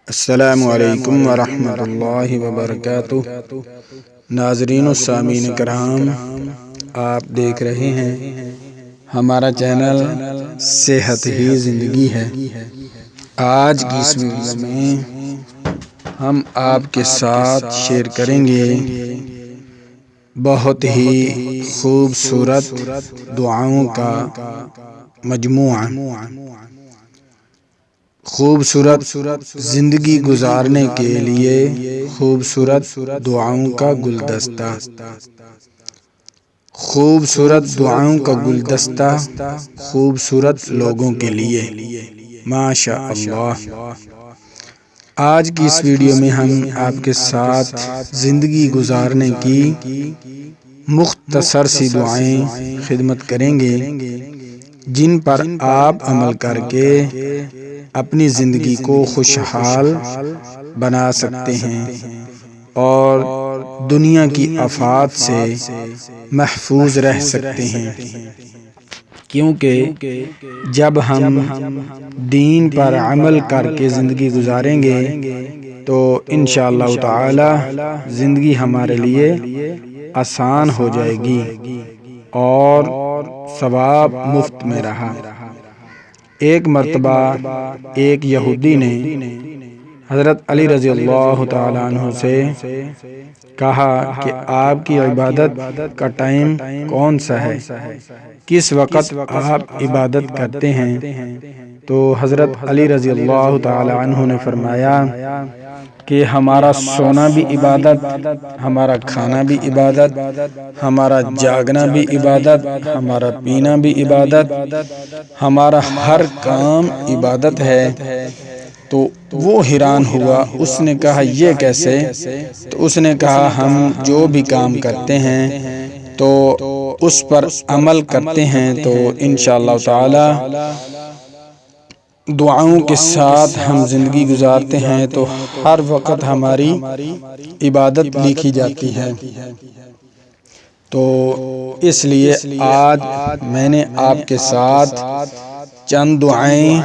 السلام علیکم ورحمۃ اللہ وبرکاتہ۔ ناظرین و سامعین کرام، آپ دیکھ رہے ہیں ہمارا چینل صحت ہی زندگی ہے۔ آج کی اس ویڈیو میں ہم آپ کے ساتھ شیئر کریں گے بہت ہی خوبصورت دعاؤں کا مجموعہ، خوبصورت زندگی گزارنے کے لیے خوبصورت دعاؤں کا گلدستہ، خوبصورت دعاؤں کا گلدستہ خوبصورت لوگوں کے لیے، ماشاء اللہ۔ آج کی اس ویڈیو میں ہم آپ کے ساتھ زندگی گزارنے کی مختصر سی دعائیں خدمت کریں گے، جن پر آپ عمل کر کے اپنی زندگی کو خوشحال بنا سکتے ہیں اور دنیا کی آفات سے محفوظ رہ سکتے ہیں، کیونکہ جب ہم دین پر عمل کر کے زندگی گزاریں گے تو انشاءاللہ تعالی زندگی ہمارے لیے آسان ہو جائے گی اور ثواب مفت میں رہا۔ ایک مرتبہ ایک یہودی نے حضرت علی رضی اللہ تعالیٰ عنہ سے کہا کہ آپ کی عبادت کا ٹائم کون سا ہے، کس وقت آپ عبادت کرتے ہیں؟ تو حضرت علی رضی اللہ تعالیٰ عنہ نے فرمایا کہ ہمارا سونا بھی عبادت، ہمارا کھانا بھی عبادت، ہمارا جاگنا بھی عبادت، ہمارا پینا بھی عبادت، ہمارا ہر کام عبادت ہے۔ تو وہ حیران ہوا، اس نے کہا یہ کیسے؟ تو اس نے کہا ہم جو بھی کام کرتے ہیں تو اس پر عمل کرتے ہیں تو انشاءاللہ تعالی دعاؤں کے ساتھ ہم زندگی گزارتے ہیں تو ہر وقت ہماری عبادت لکھی جاتی ہے۔ تو اس لیے آج میں نے آپ کے ساتھ چند دعائیں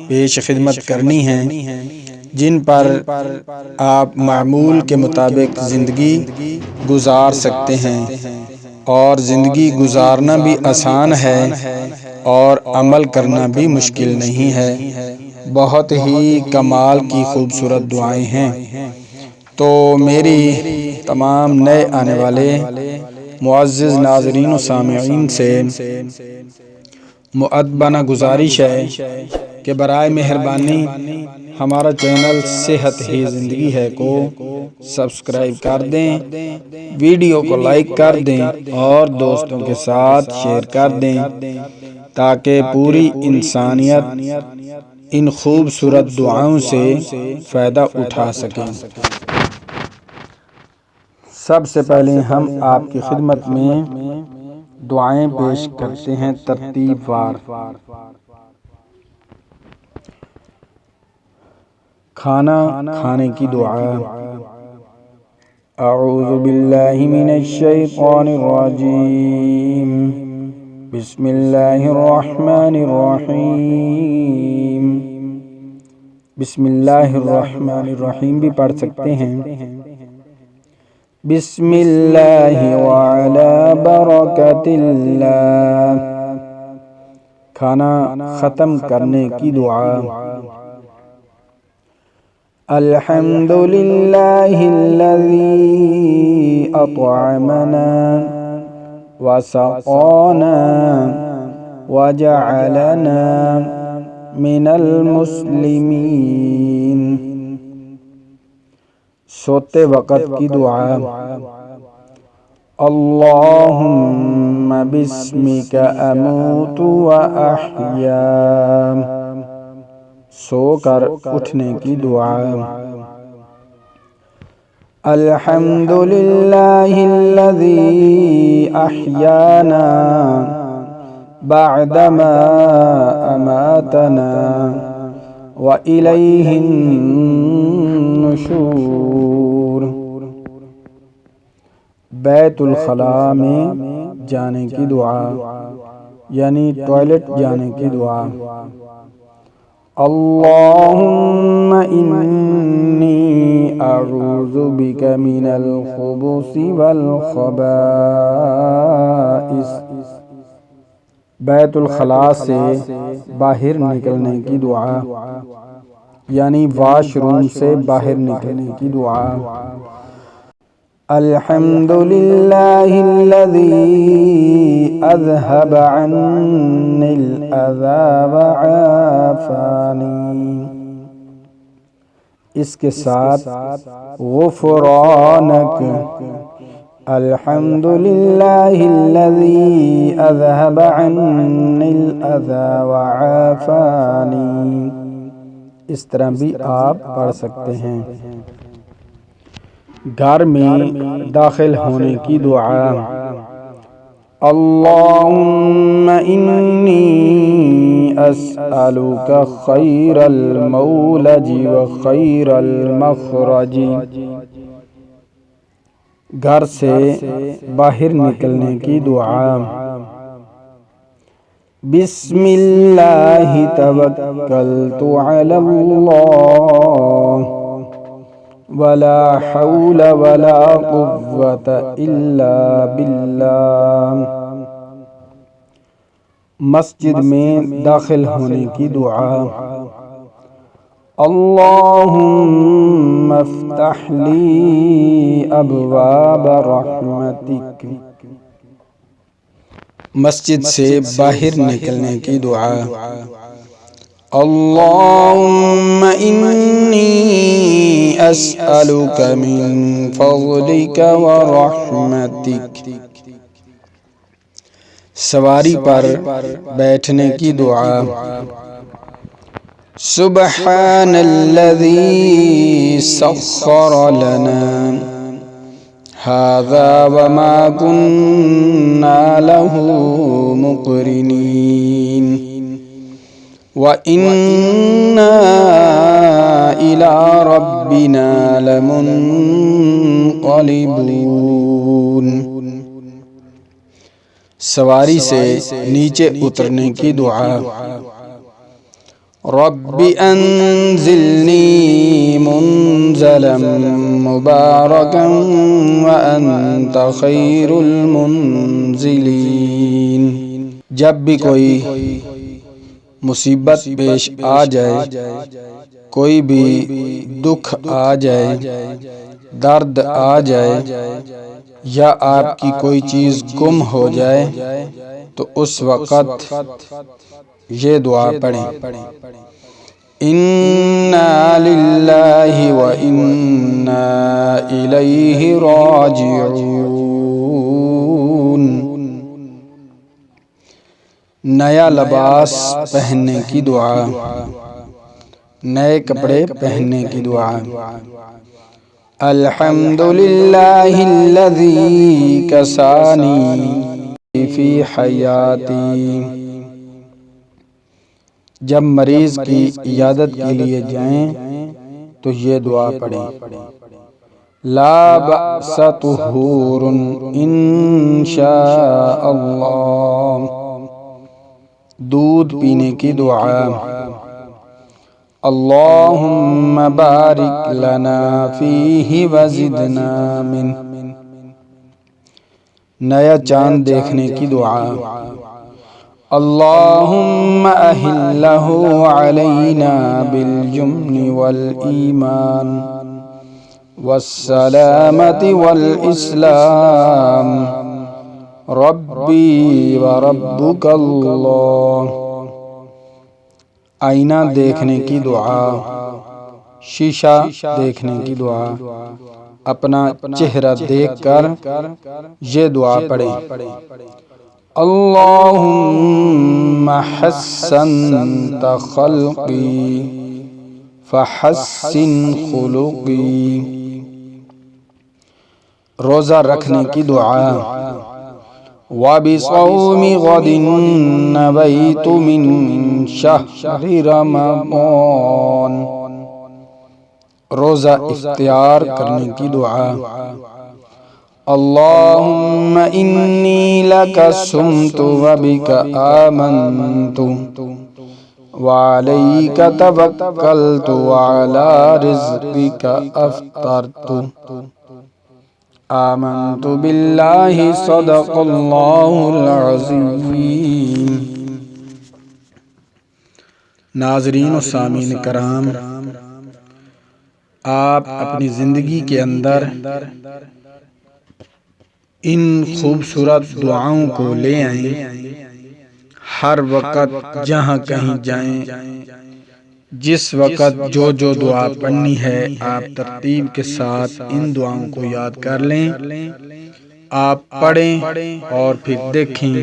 پیش خدمت کرنی ہیں، جن پر آپ معمول کے مطابق زندگی گزار سکتے ہیں، اور زندگی گزارنا بھی آسان ہے اور عمل کرنا بھی مشکل نہیں ہے۔ بہت ہی کمال کی خوبصورت دعائیں ہیں۔ تو میری تمام نئے آنے والے معزز ناظرین و سامعین سے مؤدبانہ گزارش ہے کہ برائے مہربانی ہمارا چینل صحت ہی زندگی ہے کو سبسکرائب کر دیں، ویڈیو کو لائک کر دیں اور دوستوں کے ساتھ شیئر کر دیں تاکہ پوری انسانیت ان خوبصورت دعاؤں سے فائدہ اٹھا سکیں۔ سب سے پہلے ہم آپ کی خدمت میں دعائیں پیش کرتے ہیں ترتیب وار۔ کھانا کھانے کی دعا۔ اعوذ باللہ من الشیطان الرجیم، بسم اللہ الرحمن الرحیم۔ بسم اللہ الرحمن الرحیم بھی پڑھ سکتے ہیں۔ بسم اللہ وعلی برکت اللہ۔ کھانا ختم کرنے کی دعا۔ الحمد للہ الذی اطعمنا وسقانا وجعلنا من المسلمین۔ سوتے وقت کی دعا۔ اللہم بسمک اموت واحیا۔ سو کر اٹھنے کی دعا۔ الحمد للہ الذی احیانا بعدما اماتنا وإلیہ النشور۔ بیت الخلاء میں جانے کی دعا، یعنی ٹوائلٹ جانے کی دعا۔ اللہم أعوذ بك من الخبث والخبائث۔ بیت الخلاء سے باہر نکلنے کی دعا، یعنی واش روم سے باہر نکلنے کی دعا۔ الحمد للہ الذی اذهب عنی الاذى وعافانی، اس کے ساتھ غفرانک۔ الحمد للہ الذی اذهب عنی الاذى وعافانی، اس طرح بھی آپ پڑھ سکتے ہیں۔ گھر میں داخل ہونے کی دعا، اللہم انی اسألک خیر المولج و خیر المخرج۔ گھر سے باہر نکلنے کی دعا، بسم اللہ توکلت علی اللہ ولا حول ولا قوة الا باللہ۔ مسجد میں داخل ہونے کی دعا، اللہم افتح لی ابواب رحمتک۔ مسجد سے باہر نکلنے کی دعا، اللہم انی اسألک من فضلک ورحمتک۔ سواری پر بیٹھنے کی دعا، سبحان الذی سخر لنا هذا وما كنا له مقرنين وإنا إلى ربنا لمنقلبون۔ سواری سے نیچے اترنے کی دعا، رب انزلنی منزلا مبارکا وانت خیر المنزلین۔ جب بھی کوئی مصیبت پیش آ جائے، کوئی بھی دکھ آ جائے، درد آ جائے، یا آپ کی کوئی چیز گم ہو جائے تو اس وقت یہ دعا پڑھیں، انا للہ و انا الیہ راجعون۔ نیا لباس پہننے کی دعا، نئے کپڑے پہننے کی دعا، الحمد للہ الذی کسانی فی حیاتی۔ جب مریض کی عیادت کے لیے جائیں تو یہ دعا پڑھیں، لا بأس طہور انشاء اللہ۔ دودھ پینے کی دعا، اللہم بارک لنا فیہ وزدنا من۔ نیا چاند دیکھنے کی دعا، اللہم اہلہ علینا بالجمن والایمان والسلامت والاسلام، ربی وربک اللہ۔ آئینہ دیکھنے کی دعا، شیشہ دیکھنے کی دعا، اپنا چہرہ دیکھ کر یہ دعا پڑھیں، اللہم حسنت خلقی فحسن خلقی۔ روزہ رکھنے کی دعا، وَبِصَوْمِ غَدٍ نَوَيْتُ مِن شَهْرِ رَمَضَانَ۔ روزہ اختیار کرنے کی دعا، اللہم انی لک صمت وبک آمنت وعليك توكلت وعلى رزقك أفطرت آمنت بالله صدق الله العظيم۔ ناظرین و سامعین کرام، آپ اپنی زندگی کے اندر ان خوبصورت دعاؤں کو لے آئیں۔ ہر وقت جہاں کہیں جائیں، جس وقت جو دعا پڑھنی ہے، آپ ترتیب کے ساتھ ان دعاؤں کو یاد کر لیں، آپ پڑھیں اور پھر دیکھیں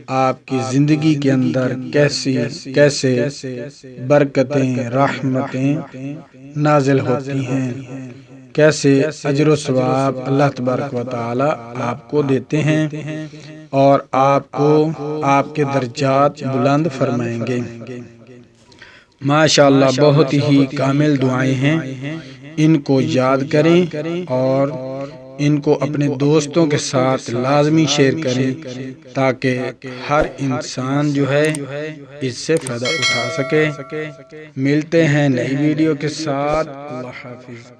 آپ کی زندگی کے اندر کیسے برکتیں، رحمتیں نازل ہوتی ہیں، کیسے اجر و ثواب اللہ تبارک و تعالی آپ کو دیتے ہیں اور آپ کو آپ کے درجات بلند فرمائیں گے۔ ماشاءاللہ بہت ہی کامل دعائیں ہیں، ان کو یاد کریں اور ان کو اپنے دوستوں کے ساتھ لازمی شیئر کریں تاکہ ہر انسان جو ہے اس سے فائدہ اٹھا سکے۔ ملتے ہیں نئی ویڈیو کے ساتھ۔ اللہ حافظ۔